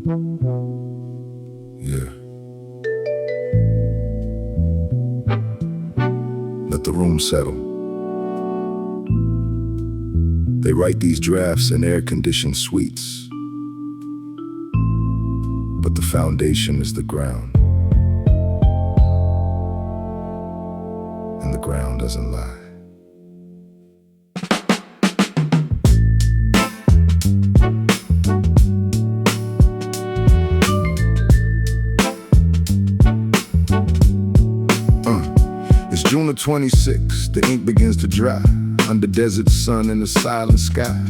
Yeah. Let the room settle. They write these drafts in air-conditioned suites, but the foundation is the ground, and the ground doesn't lie. It's June the 26th, the ink begins to dry under desert sun and the silent sky.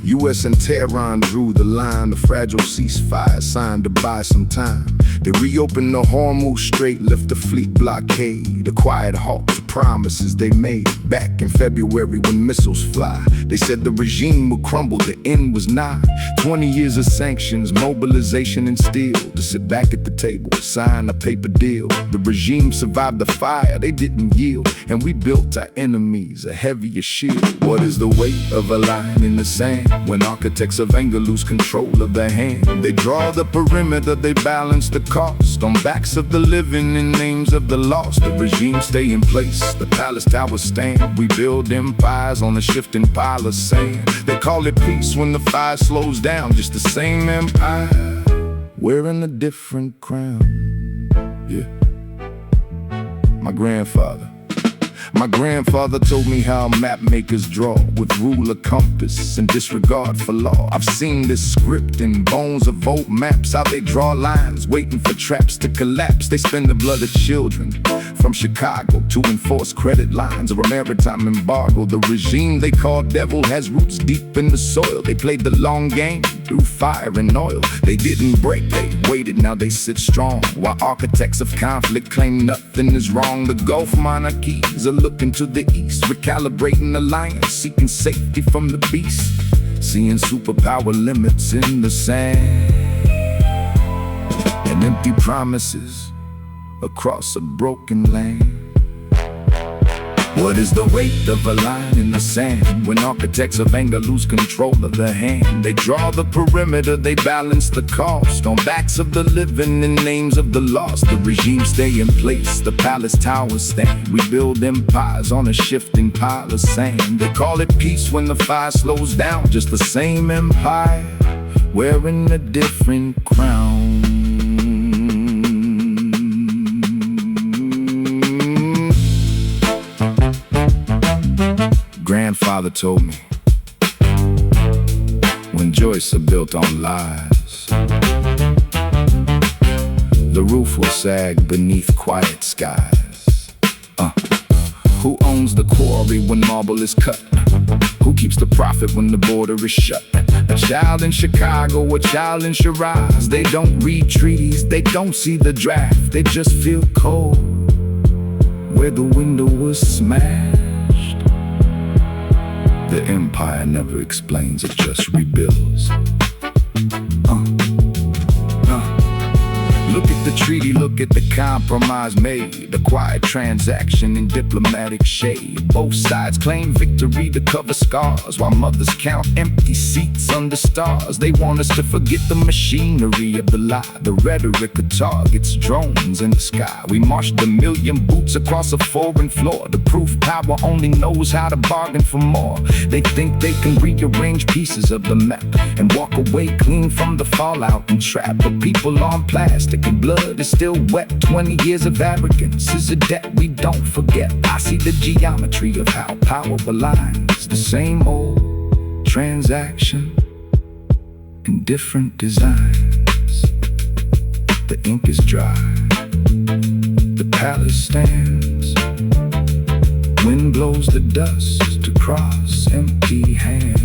US and Tehran drew the line, the fragile ceasefire signed to buy some time. They reopened the Hormuz Strait, lift the fleet blockade, a quiet halt to promises they made back in February when missiles fly. They said the regime would crumble, the end was nigh. 20 years of sanctions, mobilization and steel to sit back at the table, sign a paper deal. The regime survived the fire, they didn't yield, and we built our enemies a heavier shield. What is the weight of a line in the sand when architects of anger lose control of their hand? They draw the perimeter, they balance the cost on backs of the living in names of the lost. The regime stay in place, the palace towers stand. We build empires on a shifting pile of sand. They call it peace when the fire slows down, just the same empire wearing a different crown. Yeah. My grandfather told me how map makers draw with ruler, compass, and disregard for law. I've seen this script in bones of old maps, how they draw lines, waiting for traps to collapse. They spend the blood of children from Chicago to enforce credit lines or a maritime embargo. The regime they call devil has roots deep in the soil. They played the long game through fire and oil. They didn't break, they waited, now they sit strong. While architects of conflict claim nothing is wrong. The Gulf monarchies are looking to the east, recalibrating alliance, seeking safety from the beast, seeing superpower limits in the sand and empty promises across a broken land. What is the weight of a line in the sand when architects of anger lose control of their hand? They draw the perimeter, they balance the cost on backs of the living in names of the lost. The regime stay in place, the palace towers stand. We build empires on a shifting pile of sand. They call it peace when the fire slows down, just the same empire wearing a different crown. Grandfather told me, when joists are built on lies, the roof will sag beneath quiet skies. Who owns the quarry when marble is cut? Who keeps the profit when the border is shut? A child in Chicago, a child in Shiraz. They don't read treaties, they don't see the draft. They just feel cold where the window was smashed. The empire never explains, it just rebuilds. Look at the treaty, look at the compromise made. A quiet transaction in diplomatic shade. Both sides claim victory to cover scars, while mothers count empty seats under stars. They want us to forget the machinery of the lie, the rhetoric of targets, drones in the sky. We marched a million boots across a foreign floor. The proof power only knows how to bargain for more. They think they can rearrange pieces of the map and walk away clean from the fallout and trap. But people on plastic and blood is still wet. 20 years of arrogance is a debt we don't forget. I see the geometry of how power aligns. The same old transaction in different designs. The ink is dry, the palace stands. Wind blows the dust across empty hands.